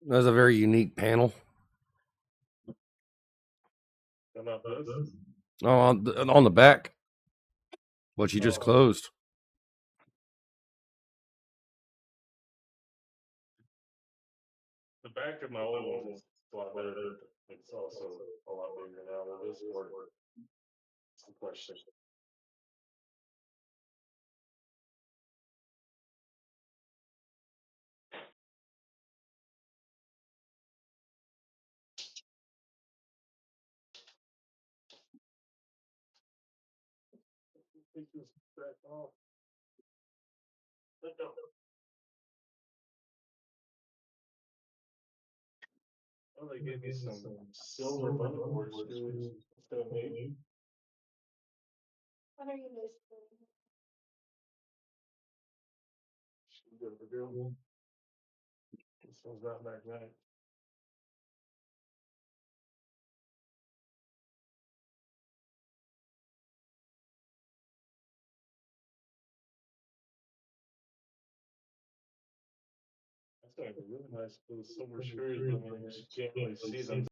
That's a very unique panel. About this? Oh, on the back, what you just closed. The back of my old one is a lot better, but it's also a lot bigger now. Well, this board, it's the question. Take this back off. Let go. Oh, they gave me some silver motherboard screws instead of me. What are you listening? Should go to the This one's not magnetic. That's gonna be really nice. Those silver screws, but I mean, you just can't really see them.